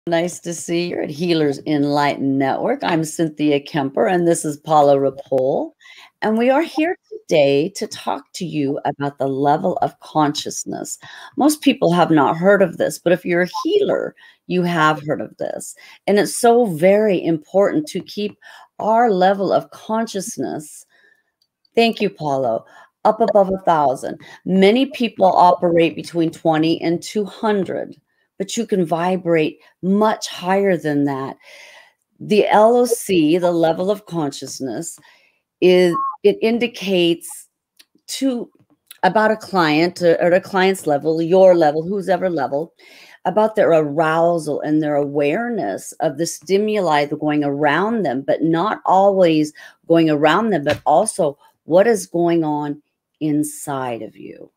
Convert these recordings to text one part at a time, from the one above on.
Nice to see you at Healers Enlightened Network. I'm 𝘊𝘆𝘆𝘆𝘆𝘆𝑚 and this is 𝘊𝘆𝘆𝘆𝘆𝘆. And we are here today to talk to you about the level of consciousness. Most people have not heard of this, but if you're a healer, you have heard of this. And it's so very important to keep our level of consciousness, thank you, Paulo, up above 1,000. Many people operate between 20 and 200. But you can vibrate much higher than that. The LOC, the level of consciousness, it indicates to about a client or a client's level, your level, whose ever level, about their arousal and their awareness of the stimuli that are going around them, but not always going around them, but also what is going on inside of you.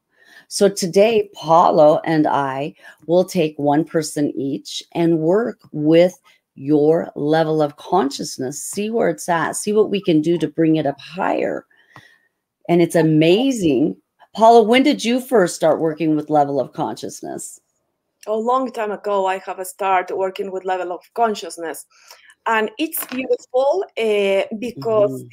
So today, Paulo and I will take one person each and work with your level of consciousness, see where it's at, see what we can do to bring it up higher. And it's amazing. Paulo, when did you first start working with level of consciousness? A long time ago, I have started working with level of consciousness. And it's beautiful because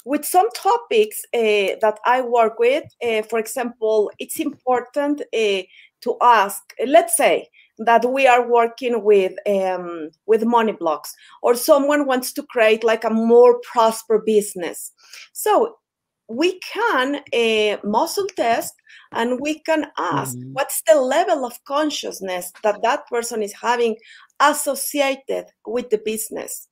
with some topics that I work with, for example, it's important to ask, let's say that we are working with money blocks, or someone wants to create like a more prosper business. So we can muscle test and we can ask what's the level of consciousness that that person is having associated with the business.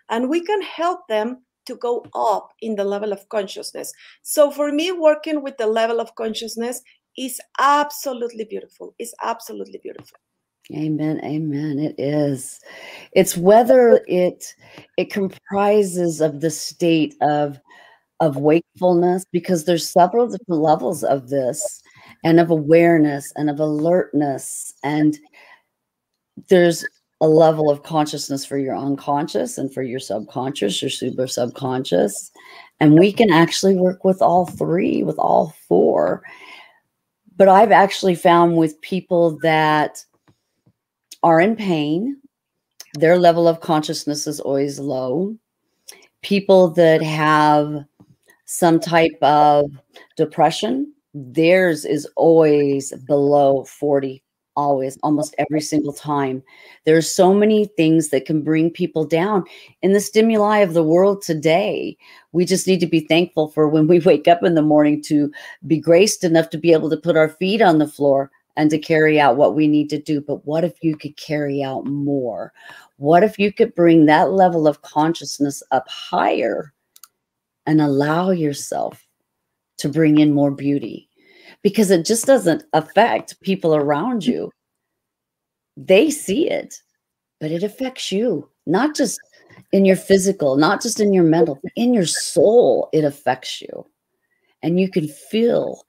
And we can help them to go up in the level of consciousness. So for me, working with the level of consciousness is absolutely beautiful. It's absolutely beautiful. Amen. Amen. It is. It's whether it comprises of the state of wakefulness, because there's several different levels of this, and of awareness and of alertness. And there's a level of consciousness for your unconscious and for your subconscious, your super subconscious. And we can actually work with all three, with all four. But I've actually found with people that are in pain, their level of consciousness is always low. People that have some type of depression, theirs is always below 40. Always, almost every single time. There's so many things that can bring people down in the stimuli of the world today. We just need to be thankful for when we wake up in the morning to be graced enough to be able to put our feet on the floor and to carry out what we need to do. But what if you could carry out more? What if you could bring that level of consciousness up higher and allow yourself to bring in more beauty? Because it just doesn't affect people around you. They see it, but it affects you, not just in your physical, not just in your mental, but in your soul, it affects you. And you can feel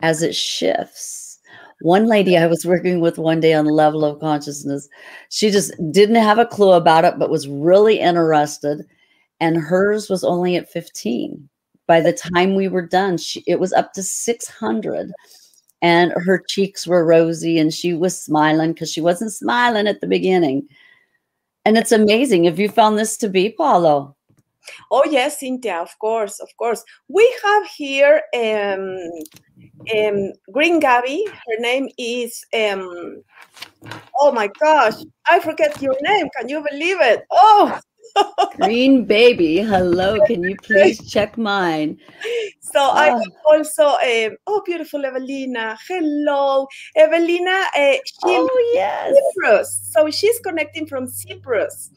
as it shifts. One lady I was working with one day on the level of consciousness, she just didn't have a clue about it, but was really interested. And hers was only at 15. By the time we were done, it was up to 600, and her cheeks were rosy and she was smiling because she wasn't smiling at the beginning. And it's amazing. Have you found this to be, Paulo? Oh, yes, Cynthia, of course, of course. We have here Green Gabby. Her name is, oh my gosh, I forget your name. Can you believe it? Oh, Green baby, hello. Can you please check mine? So I have also, oh, beautiful Evelina. Hello, Evelina. Oh, yes. Cyprus. So she's connecting from Cyprus.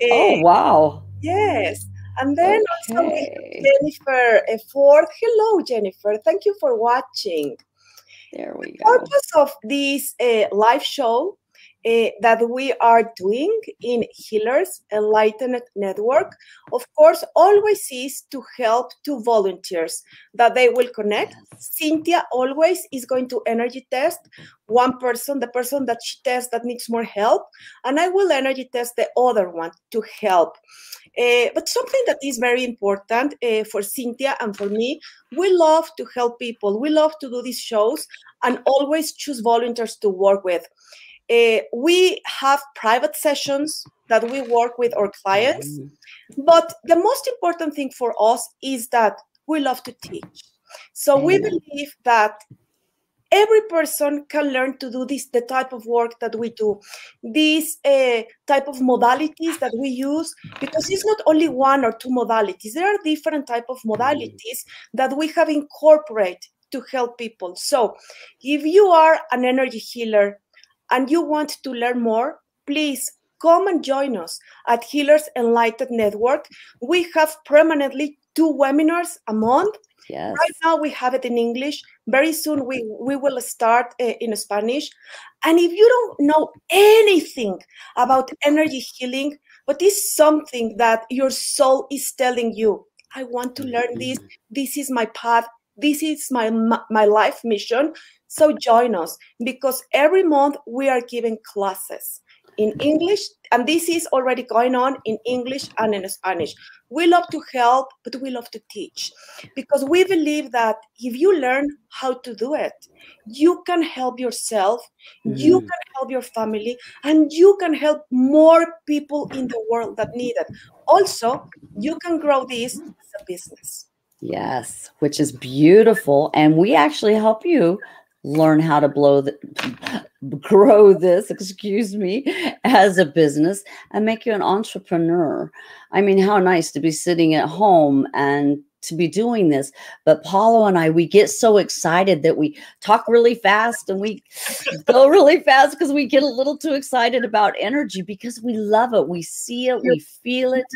Oh, wow. Yes. And then also we have Jennifer Ford. Hello, Jennifer. Thank you for watching. There we go. The purpose of this live show that we are doing in Healers Enlightened Network, of course, always is to help two volunteers that they will connect. Cynthia always is going to energy test one person, the person that she tests that needs more help, and I will energy test the other one to help. But something that is very important for Cynthia and for me, we love to help people. We love to do these shows and always choose volunteers to work with. We have private sessions that we work with our clients. But the most important thing for us is that we love to teach. So we believe that every person can learn to do this, the type of work that we do, these type of modalities that we use, because it's not only one or two modalities. There are different type of modalities that we have incorporated to help people. So if you are an energy healer and you want to learn more, please come and join us at Healers Enlightened Network. We have permanently 2 webinars a month. Yes. Right now we have it in English. Very soon we will start in Spanish. And if you don't know anything about energy healing, but it's something that your soul is telling you, I want to learn this. This is my path. This is my life mission. So join us, because every month we are giving classes in English, and this is already going on in English and in Spanish. We love to help, but we love to teach, because we believe that if you learn how to do it, you can help yourself, you can help your family, and you can help more people in the world that need it. Also, you can grow this as a business. Yes, which is beautiful. And we actually help you learn how to grow this, excuse me, as a business and make you an entrepreneur. I mean, how nice to be sitting at home and to be doing this. But Paulo and I, we get so excited that we talk really fast and we go really fast because we get a little too excited about energy, because we love it. We see it, we feel it.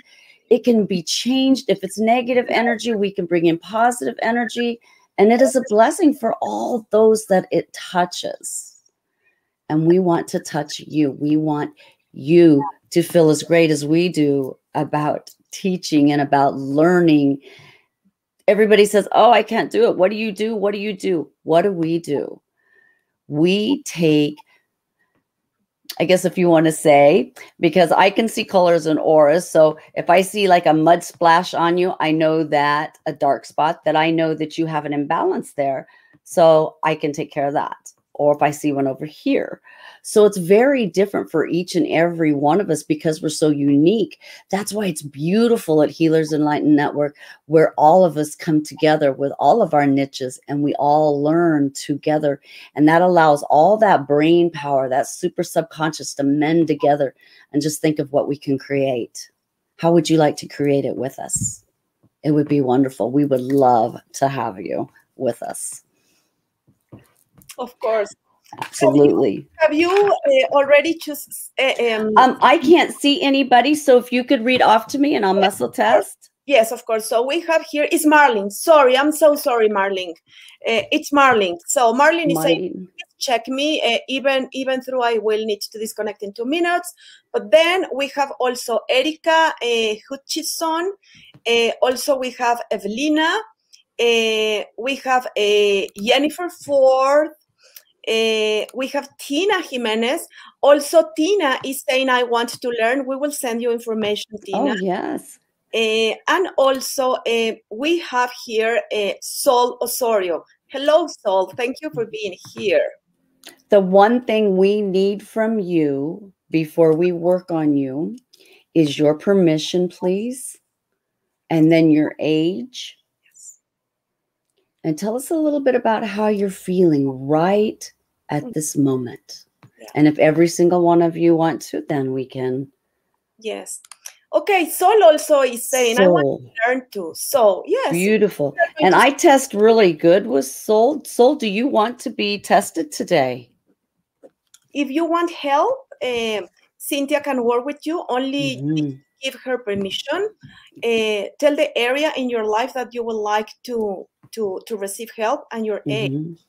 It can be changed. If it's negative energy, we can bring in positive energy. And it is a blessing for all those that it touches. And we want to touch you. We want you to feel as great as we do about teaching and about learning. Everybody says, oh, I can't do it. What do you do? What do you do? What do we do? We take, I guess if you want to say, because I can see colors and auras. So if I see like a mud splash on you, I know that a dark spot, that I know that you have an imbalance there. So I can take care of that. Or if I see one over here. So it's very different for each and every one of us, because we're so unique. That's why it's beautiful at Healers Enlightened Network, where all of us come together with all of our niches and we all learn together. And that allows all that brain power, that super subconscious, to mend together and just think of what we can create. How would you like to create it with us? It would be wonderful. We would love to have you with us. Of course. Absolutely. Have you already chosen? I can't see anybody, so if you could read off to me and I'll muscle test. Yes, of course. So we have here is Marlene. Sorry, I'm so sorry, Marlene. It's Marlene. So Marlene is saying, check me, even through I will need to disconnect in 2 minutes. But then we have also Erika Hutchison. Also we have Evelina. We have Jennifer Ford. We have Tina Jimenez. Also, Tina is saying, I want to learn. We will send you information, Tina. Oh, yes. And also, we have here Sol Osorio. Hello, Sol. Thank you for being here. The one thing we need from you before we work on you is your permission, please. And then your age. Yes. And tell us a little bit about how you're feeling right at this moment. Yeah. And if every single one of you want to, then we can. Yes. Okay, Sol also is saying, I want to learn too. So, yes. Beautiful. And I test really good with Sol. Sol, do you want to be tested today? If you want help, Cynthia can work with you. Only give her permission. Tell the area in your life that you would like to receive help and your age.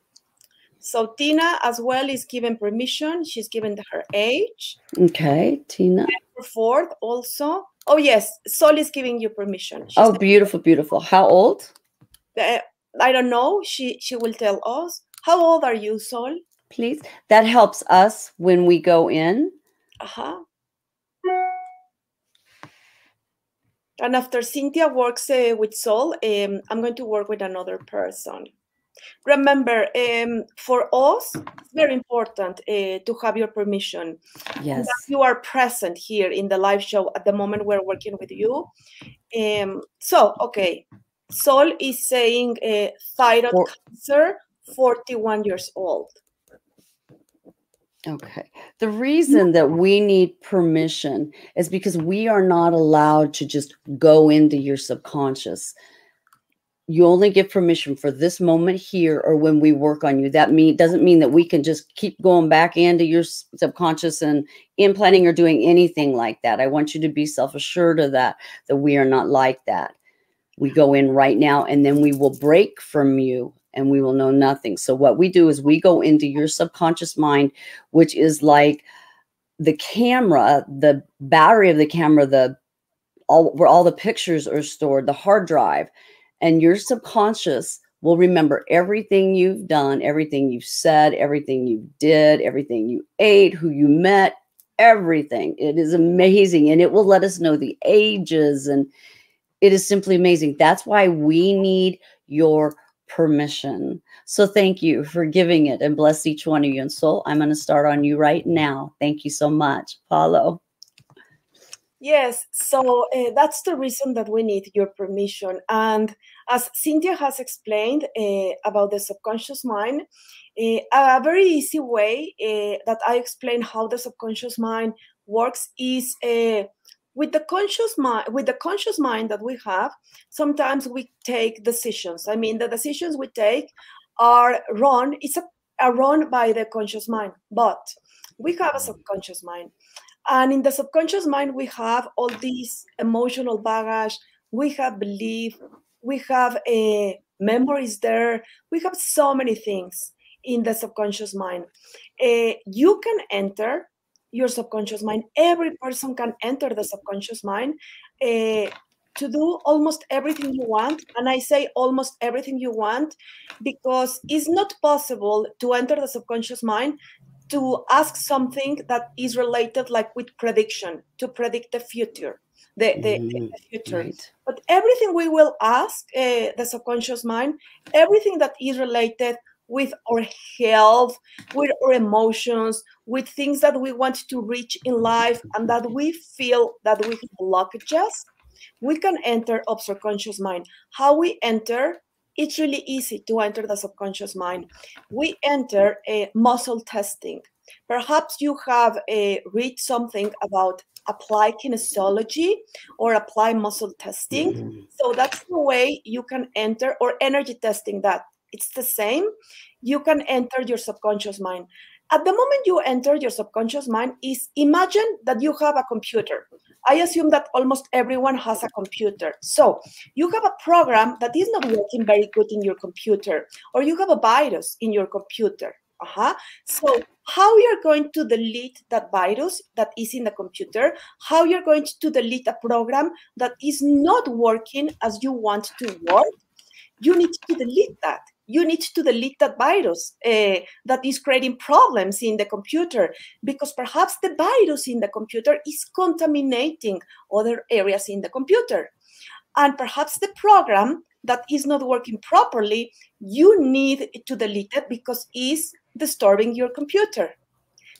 So Tina as well is given permission. She's given her age. Okay, Tina. Ford also. Oh, yes. Sol is giving you permission. Oh, beautiful, beautiful. How old? I don't know. She will tell us. How old are you, Sol? Please. That helps us when we go in. And after Cynthia works with Sol, I'm going to work with another person. Remember, for us, it's very important to have your permission. Yes. That you are present here in the live show at the moment we're working with you. So, okay, Sol is saying thyroid cancer, 41 years old. Okay. The reason that we need permission is because we are not allowed to just go into your subconscious. You only get permission for this moment here or when we work on you. That doesn't mean that we can just keep going back into your subconscious and implanting or doing anything like that. I want you to be self-assured of that we are not like that. We go in right now and then we will break from you and we will know nothing. So what we do is we go into your subconscious mind, which is like the camera, the battery of the camera, where all the pictures are stored, the hard drive. And your subconscious will remember everything you've done, everything you've said, everything you did, everything you ate, who you met, everything. It is amazing. And it will let us know the ages. And it is simply amazing. That's why we need your permission. So thank you for giving it, and bless each one of you. And Sol, I'm going to start on you right now. Thank you so much. Paulo. Yes, so that's the reason that we need your permission. And as Cynthia has explained about the subconscious mind, a very easy way that I explain how the subconscious mind works is with the conscious mind that we have. Sometimes we take decisions. I mean, the decisions we take are run. It's run by the conscious mind, but we have a subconscious mind. And in the subconscious mind, we have all these emotional baggage, we have belief, we have memories there, we have so many things in the subconscious mind. You can enter your subconscious mind. Every person can enter the subconscious mind to do almost everything you want. And I say almost everything you want because it's not possible to enter the subconscious mind to ask something that is related, like with prediction, to predict the future, the future. Right. But everything we will ask the subconscious mind, everything that is related with our health, with our emotions, with things that we want to reach in life and that we feel that we have blockages, we can enter our subconscious mind. How we enter? It's really easy to enter the subconscious mind. We enter a muscle testing. Perhaps you have read something about applied kinesiology or applied muscle testing. So that's the way you can enter, or energy testing, that it's the same. You can enter your subconscious mind. At the moment you enter your subconscious mind, is imagine that you have a computer. I assume that almost everyone has a computer. So you have a program that is not working very good in your computer, or you have a virus in your computer. So how you're going to delete that virus that is in the computer, how you're going to delete a program that is not working as you want to work, you need to delete that. You need to delete that virus that is creating problems in the computer, because perhaps the virus in the computer is contaminating other areas in the computer. And perhaps the program that is not working properly, you need to delete it because it's disturbing your computer.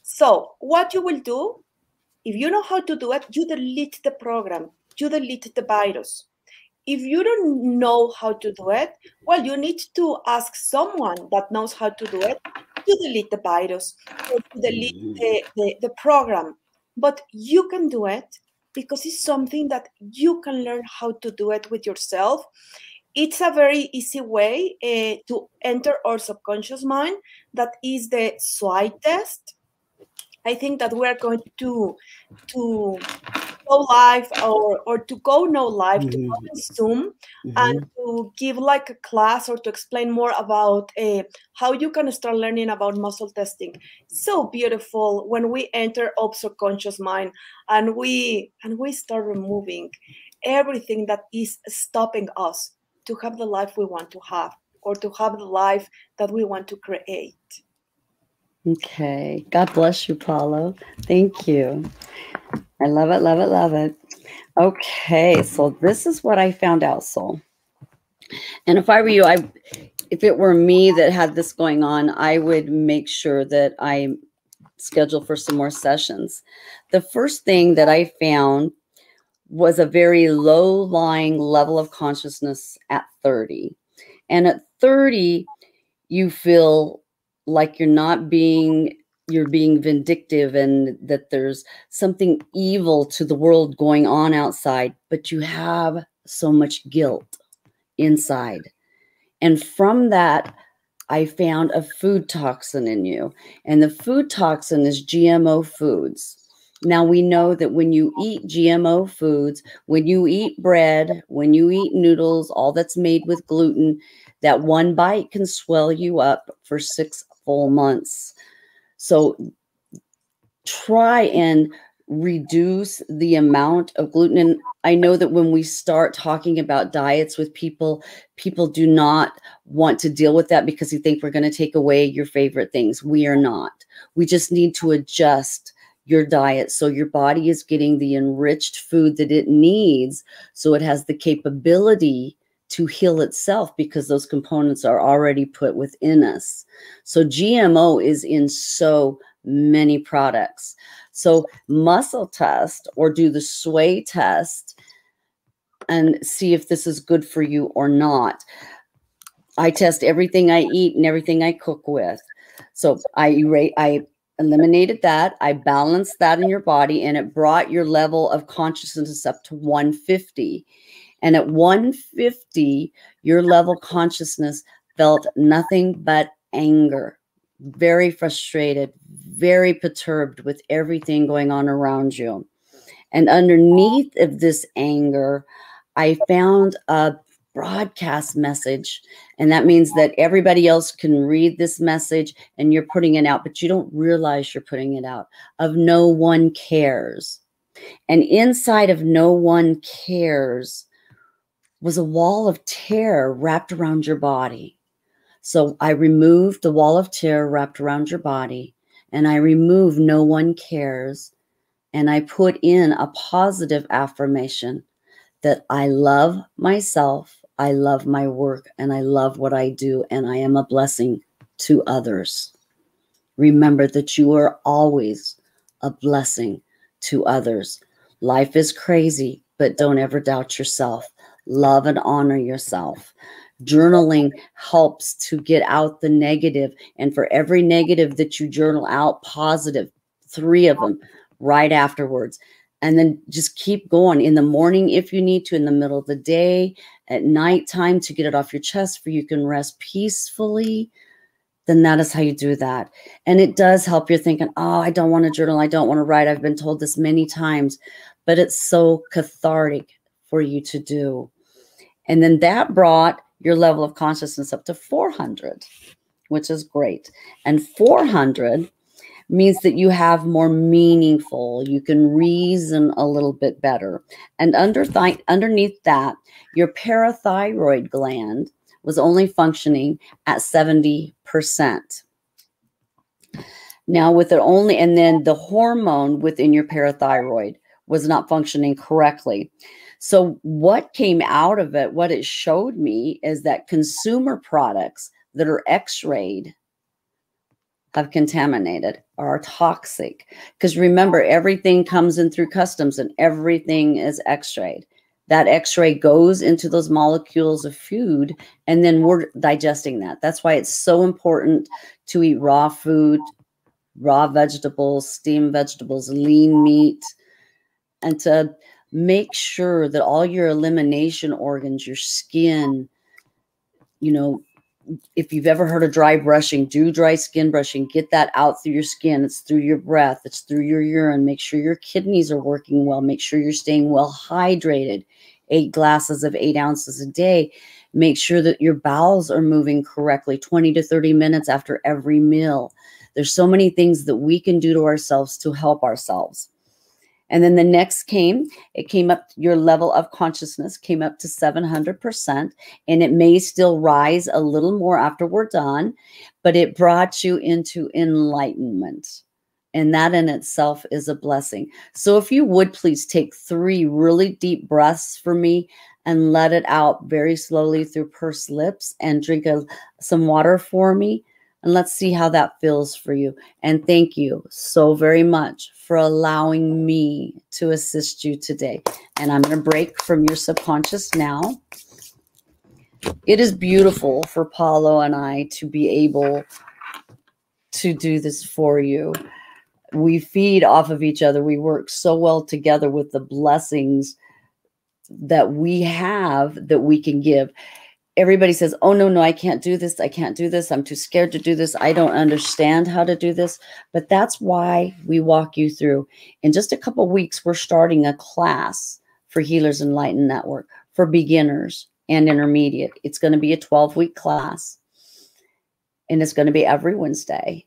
So what you will do, if you know how to do it, you delete the program, you delete the virus. If you don't know how to do it, well, you need to ask someone that knows how to do it to delete the virus or to delete the program. But you can do it because it's something that you can learn how to do it with yourself. It's a very easy way to enter our subconscious mind. That is the 𝘬𝘰 test. I think that we're going to go live or to go no live, to go on Zoom and to give like a class or to explain more about how you can start learning about muscle testing. So beautiful when we enter our subconscious mind and we start removing everything that is stopping us to have the life we want to have, or to have the life that we want to create. Okay. God bless you, Paulo. Thank you. I love it, love it, love it. Okay. So this is what I found out, Sol. And if I were you, if it were me that had this going on, I would make sure that I schedule for some more sessions. The first thing that I found was a very low-lying level of consciousness at 30. And at 30, you feel like you're being vindictive and that there's something evil to the world going on outside, but you have so much guilt inside. And from that, I found a food toxin in you. And the food toxin is GMO foods. Now, we know that when you eat GMO foods, when you eat bread, when you eat noodles, all that's made with gluten, that one bite can swell you up for 6 full months. So try and reduce the amount of gluten. And I know that when we start talking about diets with people, people do not want to deal with that because they think we're going to take away your favorite things. We are not. We just need to adjust your diet so your body is getting the enriched food that it needs, so it has the capability to heal itself, because those components are already put within us. So GMO is in so many products. So muscle test or do the sway test and see if this is good for you or not. I test everything I eat and everything I cook with. So I eliminated that. I balanced that in your body, and it brought your level of consciousness up to 150. And at 150, your level of consciousness felt nothing but anger, very frustrated, very perturbed with everything going on around you. And underneath of this anger, I found a broadcast message. And that means that everybody else can read this message and you're putting it out, but you don't realize you're putting it out, of no one cares. And inside of no one cares was a wall of terror wrapped around your body. So I removed the wall of terror wrapped around your body, and I removed no one cares, and I put in a positive affirmation that I love myself, I love my work, and I love what I do, and I am a blessing to others. Remember that you are always a blessing to others. Life is crazy, but don't ever doubt yourself. Love and honor yourself. Journaling helps to get out the negative. And for every negative that you journal out, positive, 3 of them right afterwards. And then just keep going in the morning if you need to, in the middle of the day, at nighttime, to get it off your chest for you can rest peacefully. Then that is how you do that. And it does help. You're thinking, oh, I don't want to journal. I don't want to write. I've been told this many times, but it's so cathartic for you to do. And then that brought your level of consciousness up to 400, which is great. And 400 means that you have more meaningful, you can reason a little bit better. And underneath that, your parathyroid gland was only functioning at 70%. Now with it only, and then the hormone within your parathyroid was not functioning correctly. So what came out of it, what it showed me, is that consumer products that are X-rayed have contaminated or are toxic. Because remember, everything comes in through customs and everything is X-rayed. That X-ray goes into those molecules of food, and then we're digesting that. That's why it's so important to eat raw food, raw vegetables, steamed vegetables, lean meat, and to make sure that all your elimination organs, your skin, you know, if you've ever heard of dry brushing, do dry skin brushing, get that out through your skin. It's through your breath. It's through your urine. Make sure your kidneys are working well. Make sure you're staying well hydrated. 8 glasses of 8 ounces a day. Make sure that your bowels are moving correctly, 20 to 30 minutes after every meal. There's so many things that we can do to ourselves to help ourselves. And then the next it came up, your level of consciousness came up to 700%, and it may still rise a little more after we're done, but it brought you into enlightenment. And that in itself is a blessing. So if you would please take 3 really deep breaths for me and let it out very slowly through pursed lips, and drink some water for me. And let's see how that feels for you. And thank you so very much for allowing me to assist you today. And I'm going to break from your subconscious now. It is beautiful for Paulo and I to be able to do this for you. We feed off of each other. We work so well together with the blessings that we have that we can give. Everybody says, oh, no, I can't do this. I can't do this. I'm too scared to do this. I don't understand how to do this. But that's why we walk you through. In just a couple of weeks, we're starting a class for Healers Enlightened Network for beginners and intermediate. It's going to be a 12-week class, and it's going to be every Wednesday.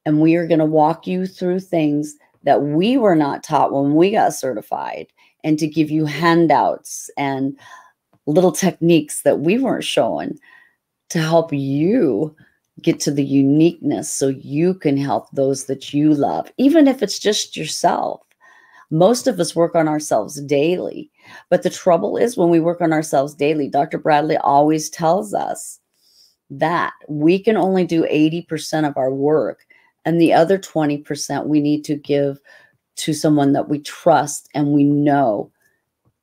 And we are going to walk you through things that we were not taught when we got certified, and to give you handouts and little techniques that we weren't showing to help you get to the uniqueness so you can help those that you love, even if it's just yourself. Most of us work on ourselves daily, but the trouble is when we work on ourselves daily, Dr. Bradley always tells us that we can only do 80% of our work, and the other 20% we need to give to someone that we trust and we know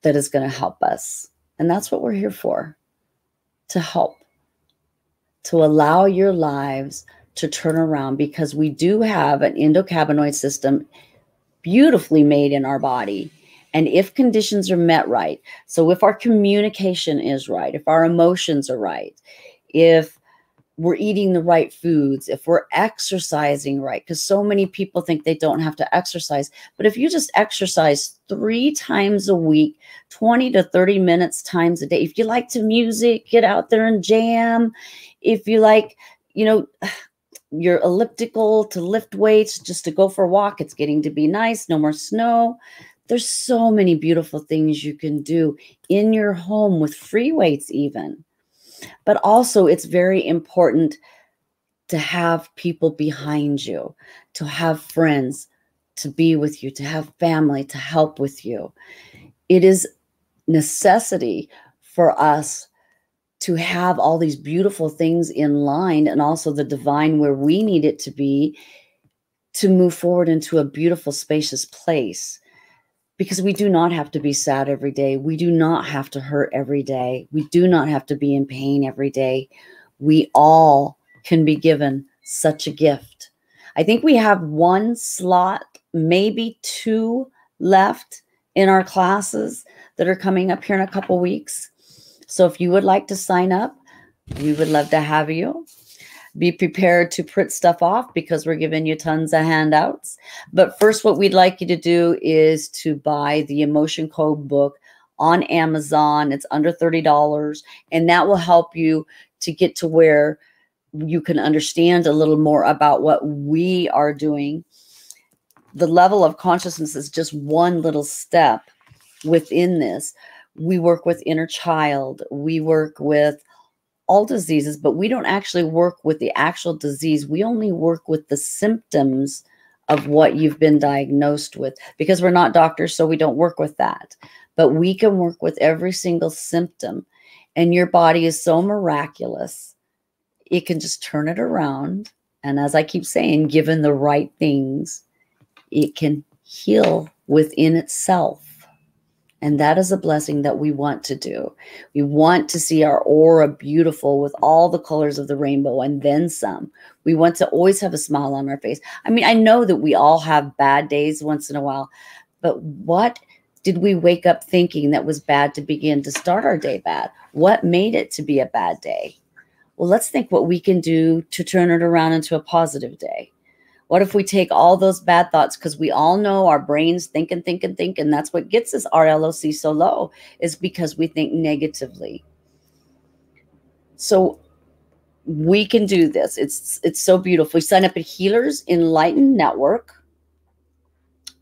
that is going to help us. And that's what we're here for, to help, to allow your lives to turn around, because we do have an endocannabinoid system beautifully made in our body. And if conditions are met right, so if our communication is right, if our emotions are right, if we're eating the right foods, if we're exercising right, because so many people think they don't have to exercise. But if you just exercise 3 times a week, 20 to 30 minutes times a day, if you like to music, get out there and jam. If you like, your elliptical to lift weights, just to go for a walk, it's getting to be nice, no more snow. There's so many beautiful things you can do in your home with free weights even. But also it's very important to have people behind you, to have friends to be with you, to have family to help with you. It is necessity for us to have all these beautiful things in line, and also the divine where we need it to be, to move forward into a beautiful, spacious place. Because we do not have to be sad every day. We do not have to hurt every day. We do not have to be in pain every day. We all can be given such a gift. I think we have 1 slot, maybe 2 left in our classes that are coming up here in a couple weeks. So if you would like to sign up, we would love to have you. Be prepared to print stuff off, because we're giving you tons of handouts. But first, what we'd like you to do is to buy the Emotion Code book on Amazon. It's under $30, and that will help you to get to where you can understand a little more about what we are doing. The level of consciousness is just one little step within this. We work with inner child. We work with all diseases, but we don't actually work with the actual disease. We only work with the symptoms of what you've been diagnosed with, because we're not doctors, so we don't work with that. But we can work with every single symptom, and your body is so miraculous. It can just turn it around. And as I keep saying, given the right things, it can heal within itself. And that is a blessing that we want to do. We want to see our aura beautiful with all the colors of the rainbow and then some. We want to always have a smile on our face. I mean, I know that we all have bad days once in a while, but what did we wake up thinking that was bad to begin to start our day bad? What made it to be a bad day? Well, let's think what we can do to turn it around into a positive day. What if we take all those bad thoughts, because we all know our brains think and think and think, and that's what gets us our LOC so low, is because we think negatively. So we can do this. It's so beautiful. We sign up at Healers Enlightened Network.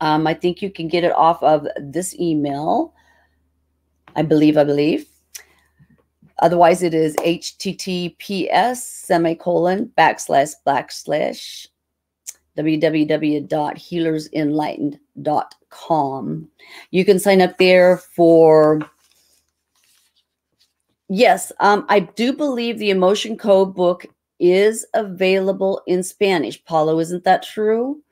I think you can get it off of this email. I believe. Otherwise, it is https:// www.healersenlightened.com. You can sign up there for, yes, I do believe the Emotion Code book is available in Spanish. Paulo, isn't that true?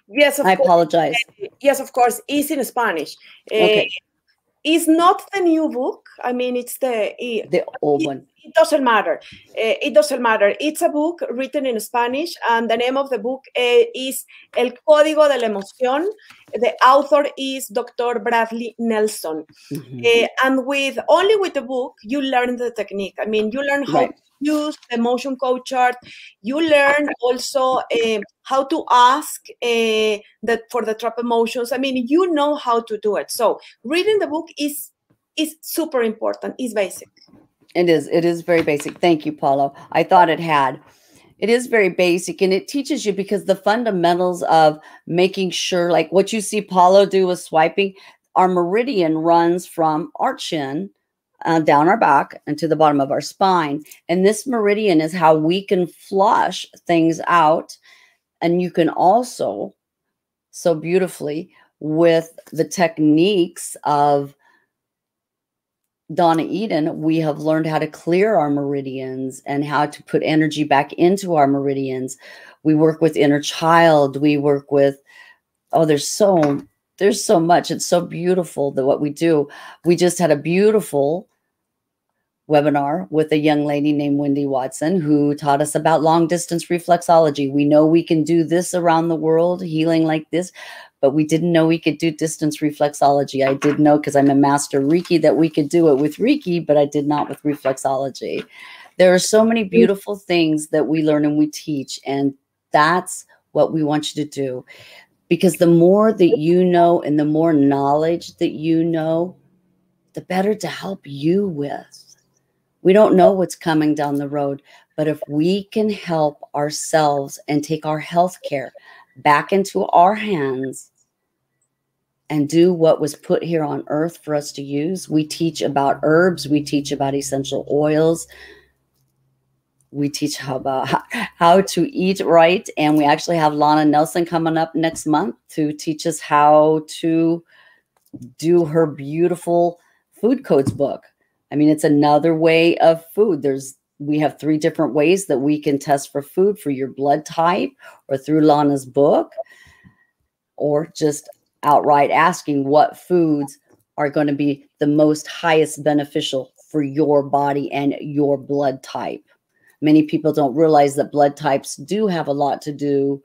Yes, of I course. apologize. Yes, of course. It's in Spanish. Okay. It's not the new book. I mean, it's the old one. It doesn't matter. It doesn't matter. It's a book written in Spanish, and the name of the book is 𝘊𝘆𝘆𝘆 The author is Dr. Bradley Nelson. And only with the book, you learn the technique. I mean, you learn how to use the emotion code chart. You learn also how to ask for the trap emotions. I mean, you know how to do it. So reading the book is super important. It's basic. It is. It is very basic. Thank you, Paulo. I thought it had. It is very basic, and it teaches you, because the fundamentals of making sure, like what you see Paulo do with swiping, our meridian runs from our chin down our back and to the bottom of our spine. And this meridian is how we can flush things out. And you can also, so beautifully, with the techniques of Donna Eden, we have learned how to clear our meridians and how to put energy back into our meridians. We work with inner child. We work with, there's so much. It's so beautiful that what we do. We just had a beautiful webinar with a young lady named Wendy Watson, who taught us about long distance reflexology. We know we can do this around the world, healing like this, but we didn't know we could do distance reflexology. I did know, because I'm a master Reiki, that we could do it with Reiki, but I did not with reflexology. There are so many beautiful things that we learn and we teach, and that's what we want you to do. Because the more that you know and the more knowledge that you know, the better to help you with. We don't know what's coming down the road, but if we can help ourselves and take our health care back into our hands and do what was put here on earth for us to use. We teach about herbs. We teach about essential oils. We teach how to eat right. And we actually have Lana Nelson coming up next month to teach us how to do her beautiful food codes book. I mean, it's another way of food. We have 3 different ways that we can test for food, for your blood type, or through Lana's book, or just outright asking what foods are going to be the most highest beneficial for your body and your blood type. Many people don't realize that blood types do have a lot to do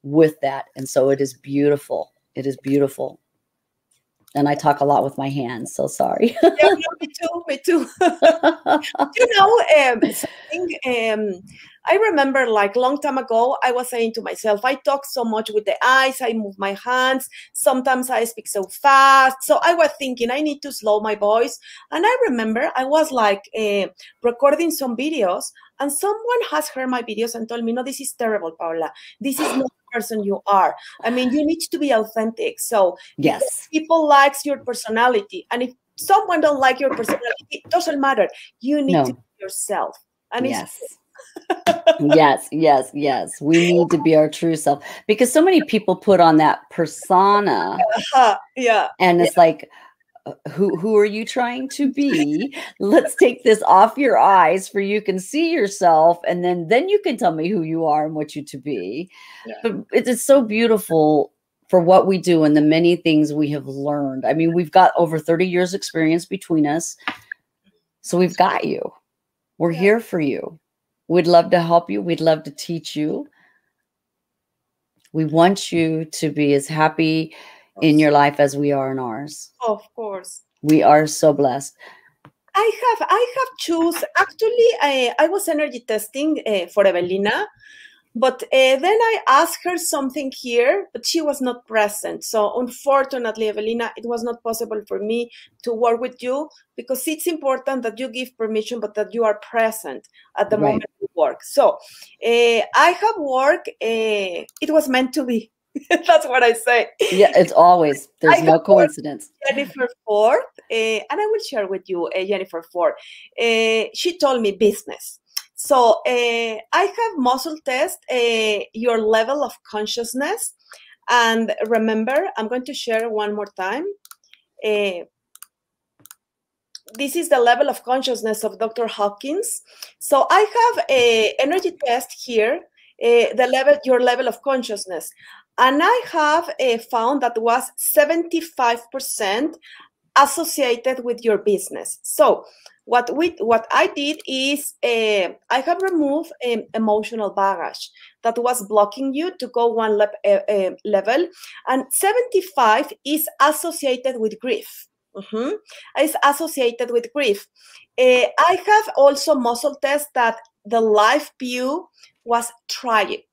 with that. And so it is beautiful. It is beautiful. And I talk a lot with my hands, so sorry. Yeah, no, me too. You know, I remember, like, long time ago, I was saying to myself, I talk so much with the eyes, I move my hands, sometimes I speak so fast. So I was thinking I need to slow my voice. And I remember I was like recording some videos, and someone has heard my videos and told me, no, this is terrible, Paula. This is not the person you are. I mean, you need to be authentic. So yes, people likes your personality. And if someone don't like your personality, it doesn't matter. You need to be yourself. And yes. Yes. We need to be our true self, because so many people put on that persona. Yeah. And it's like, who are you trying to be? Let's take this off your eyes for you can see yourself, and then you can tell me who you are and what you to be. Yeah. But it's so beautiful for what we do and the many things we have learned. I mean, we've got over 30 years experience between us. So we've got you. We're here for you. We'd love to help you. We'd love to teach you. We want you to be as happy in your life as we are in ours. Of course. We are so blessed. I have choose. Actually, I was energy testing for Evelina, but then I asked her something here, but she was not present. So unfortunately, Evelina, it was not possible for me to work with you, because it's important that you give permission, but that you are present at the moment you work. So I have work. It was meant to be. That's what I say. Yeah, it's always, there's no coincidence. Jennifer Ford, and I will share with you Jennifer Ford. She told me business. So I have muscle test your level of consciousness. And remember, I'm going to share one more time. This is the level of consciousness of Dr. Hawkins. So I have a energy test here, your level of consciousness. And I have found that was 75% associated with your business. So what I did is I have removed emotional baggage that was blocking you to go one level, and 75 is associated with grief. Is associated with grief. I have also muscle test that the life view was tragic,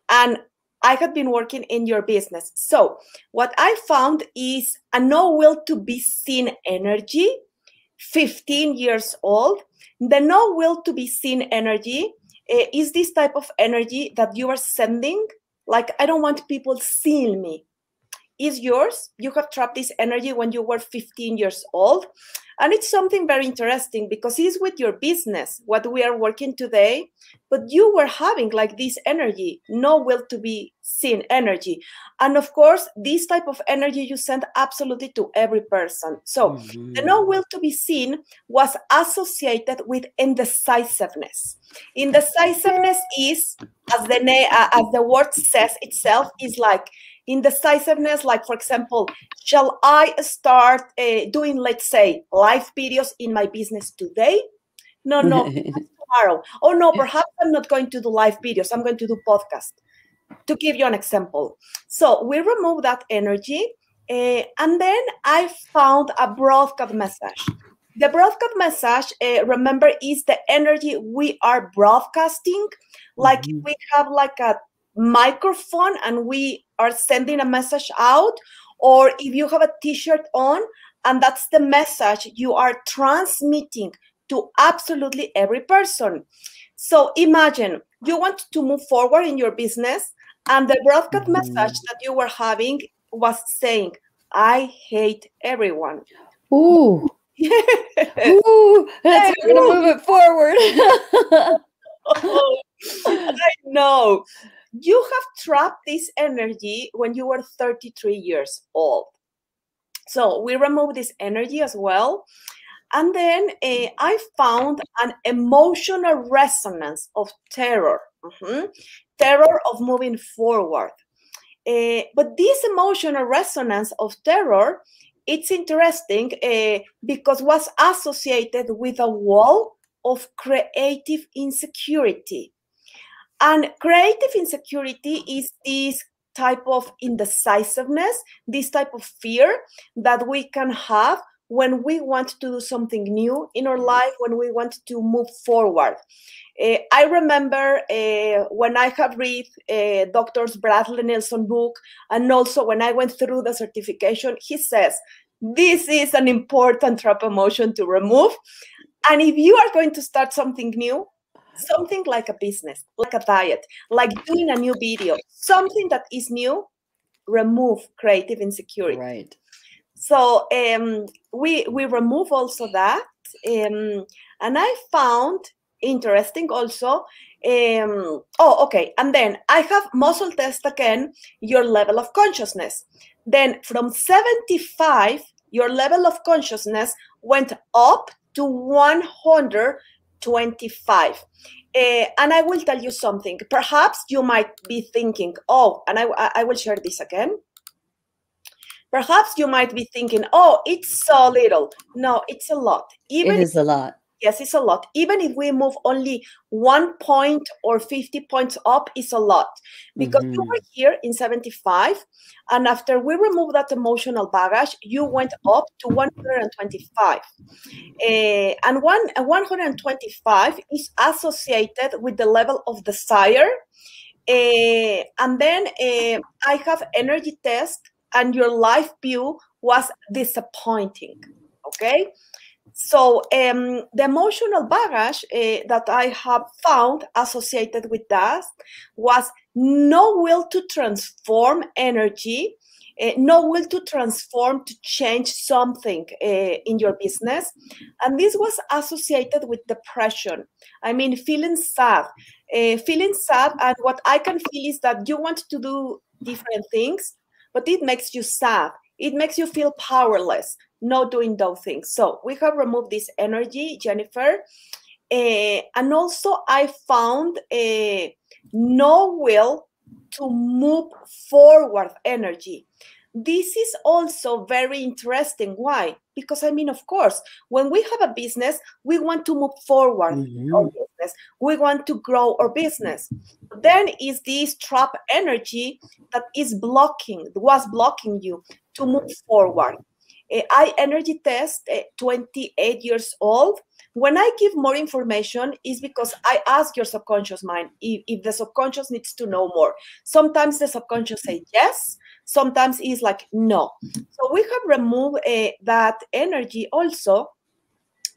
and I had been working in your business. So what I found is a no will to be seen energy, 15 years old. The no will to be seen energy is this type of energy that you are sending, like, I don't want people seeing me. Is yours. You have trapped this energy when you were 15 years old. And it's something very interesting because it's with your business, what we are working today, but you were having like this energy, no will to be seen energy. And of course, this type of energy you send absolutely to every person. So the no will to be seen was associated with indecisiveness. Indecisiveness is, as the word says itself, is like indecisiveness, like, for example, shall I start doing, let's say, live videos in my business today? No, tomorrow. Oh, no, perhaps I'm not going to do live videos. I'm going to do podcast, to give you an example. So we remove that energy, and then I found a broadcast message. The broadcast message, remember, is the energy we are broadcasting. Like we have like a microphone and we are sending a message out, or if you have a t-shirt on and that's the message you are transmitting to absolutely every person. So imagine you want to move forward in your business and the broadcast message that you were having was saying, I hate everyone. Ooh. Ooh, that's going to move it forward. I know. You have trapped this energy when you were 33 years old. So we remove this energy as well. And then I found an emotional resonance of terror. Terror of moving forward. But this emotional resonance of terror, it's interesting because it was associated with a wall of creative insecurity. And creative insecurity is this type of indecisiveness, this type of fear that we can have when we want to do something new in our life, when we want to move forward. I remember when I have read Dr. Bradley Nelson's book, and also when I went through the certification, he says, this is an important trap emotion to remove. And if you are going to start something new, something like a business, like a diet, like doing a new video, something that is new, remove creative insecurity. Right. So we remove also that. And I found interesting also. Okay. And then I have muscle test again, your level of consciousness. Then from 75, your level of consciousness went up to 125. And I will tell you something. Perhaps you might be thinking, oh, and I will share this again. Perhaps you might be thinking, oh, it's so little. No, it's a lot. It is a lot. Yes, it's a lot. Even if we move only 1 point or 50 points up, it's a lot. Because you were here in 75, and after we remove that emotional baggage, you went up to 125. And 125 is associated with the level of desire. And then I have energy test, and your life view was disappointing, okay? So the emotional baggage that I have found associated with that was no will to transform energy, no will to transform, to change something in your business. And this was associated with depression. I mean, feeling sad. And what I can feel is that you want to do different things, but it makes you sad. It makes you feel powerless, not doing those things. So we have removed this energy, Jennifer. And also I found no will to move forward energy. This is also very interesting. Why? Because, I mean, of course, when we have a business, we want to move forward our business. We want to grow our business. Then is this trap energy that was blocking you to move forward. I energy test 28 years old. When I give more information is because I ask your subconscious mind if the subconscious needs to know more. Sometimes the subconscious say yes, sometimes it's like no. So we have removed that energy also,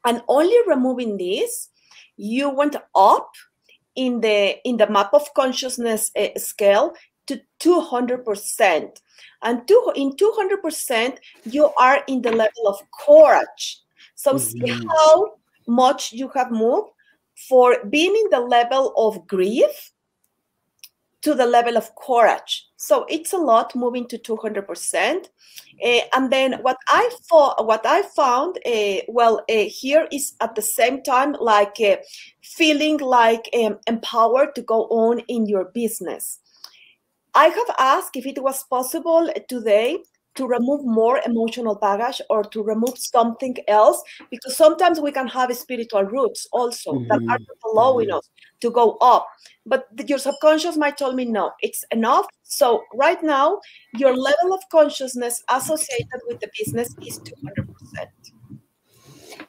and only removing this, you went up in the map of consciousness scale to 200%. And in 200%, you are in the level of courage. So see how much you have moved for being in the level of grief to the level of courage. So it's a lot moving to 200%. And then what I found, here is at the same time like feeling like empowered to go on in your business. I have asked if it was possible today to remove more emotional baggage or to remove something else, because sometimes we can have spiritual roots also that are not allowing us to go up. But your subconscious might tell me, no, it's enough. So right now, your level of consciousness associated with the business is 200%.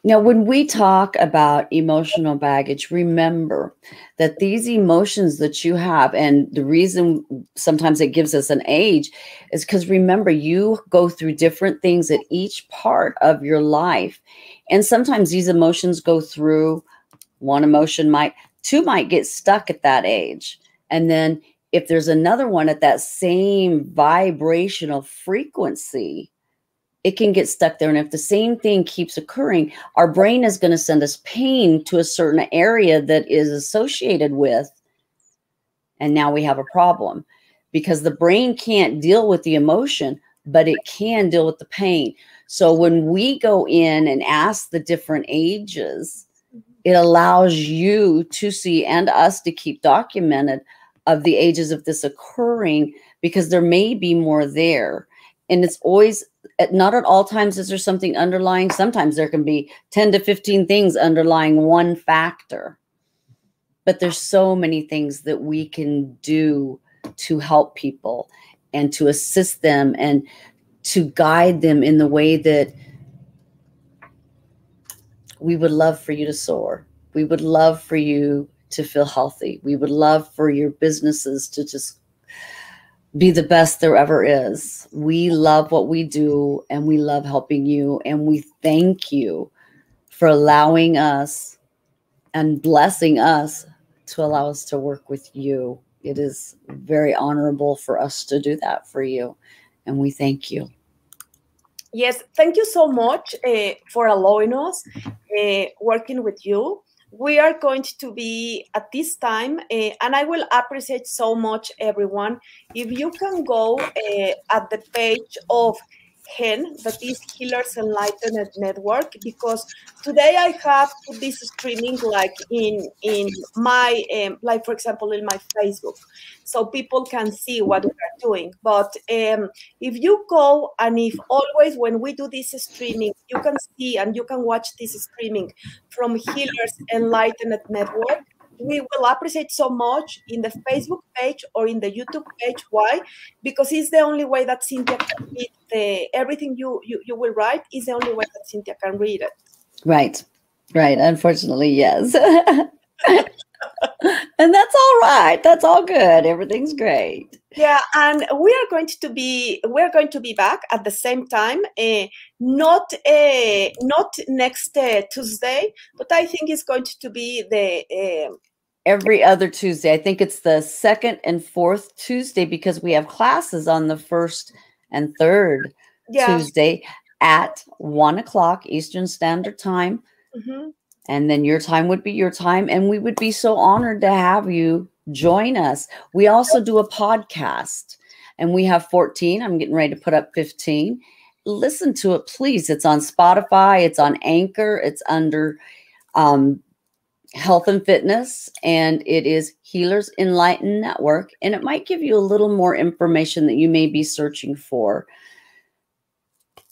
Now, when we talk about emotional baggage, remember that these emotions that you have, and the reason sometimes it gives us an age is because, remember, you go through different things at each part of your life. And sometimes these emotions go through, two might get stuck at that age. And then if there's another one at that same vibrational frequency, it can get stuck there. And if the same thing keeps occurring, our brain is going to send us pain to a certain area that is associated with. And now we have a problem because the brain can't deal with the emotion, but it can deal with the pain. So when we go in and ask the different ages, it allows you to see and us to keep documented of the ages of this occurring, because there may be more there. And it's always, not at all times is there something underlying. Sometimes there can be 10 to 15 things underlying one factor. But there's so many things that we can do to help people and to assist them and to guide them in the way that we would love for you to soar. We would love for you to feel healthy. We would love for your businesses to just be the best there ever is. We love what we do, and we love helping you. And we thank you for allowing us and blessing us to allow us to work with you. It is very honorable for us to do that for you. And we thank you. Yes, thank you so much for allowing us working with you. We are going to be at this time, and I will appreciate so much, everyone, if you can go at the page of HEN, that is Healers Enlightened Network, because today I have put this streaming like in my, like for example, in my Facebook, so people can see what we are doing. But if you go, and if always when we do this streaming, you can see and you can watch this streaming from Healers Enlightened Network, we will appreciate so much in the Facebook page or in the YouTube page. Why? Because it's the only way that Cynthia can read everything you will write. Is the only way that Cynthia can read it. Right. Right. Unfortunately, yes. And that's all right. That's all good. Everything's great. Yeah, and we are going to be back at the same time. Not next Tuesday, but I think it's going to be the every other Tuesday. I think it's the second and fourth Tuesday, because we have classes on the first and third Tuesday at 1 o'clock Eastern Standard Time. And then your time would be your time. And we would be so honored to have you join us. We also do a podcast, and we have 14. I'm getting ready to put up 15. Listen to it, please. It's on Spotify. It's on Anchor. It's under Health and Fitness, and it is Healers Enlightened Network. And it might give you a little more information that you may be searching for.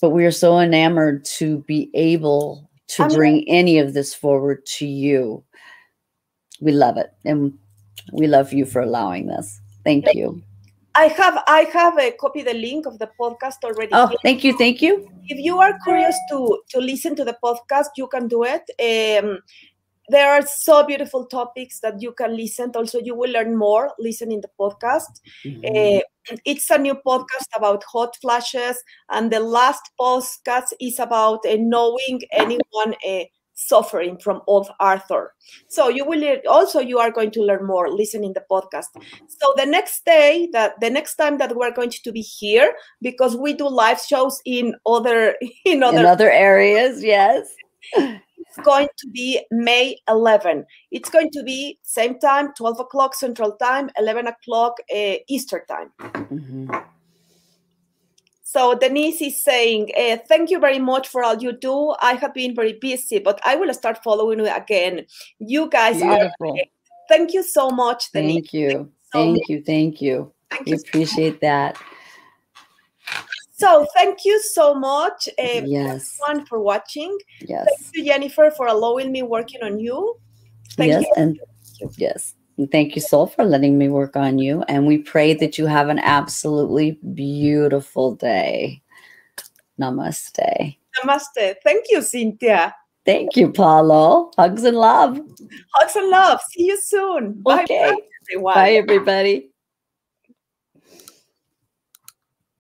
But we are so enamored to be able to bring any of this forward to you. We love it. And we love you for allowing this. Thank you. I have copied the link of the podcast already. Oh, thank you. Thank you. If you are curious to listen to the podcast, you can do it. There are so beautiful topics that you can listen. Also, you will learn more listening to the podcast. It's a new podcast about hot flashes, and the last podcast is about knowing anyone suffering from old Arthur. So you are going to learn more listening to the podcast. So the next time that we're going to be here, because we do live shows in other areas, yes. It's going to be May 11. It's going to be same time, 12 o'clock Central Time, 11 o'clock Eastern Time. So Denise is saying, thank you very much for all you do. I have been very busy, but I will start following you again. You guys are great. Thank you so much, Denise. Thank you. Thank you. We appreciate that. So thank you so much, everyone, for watching. Yes. Thank you, Jennifer, for allowing me working on you. Thank you. Yes. And thank you, Soul, for letting me work on you. And we pray that you have an absolutely beautiful day. Namaste. Namaste. Thank you, Cynthia. Thank you, Paulo. Hugs and love. Hugs and love. See you soon. Okay. Bye, everyone. Bye, everybody.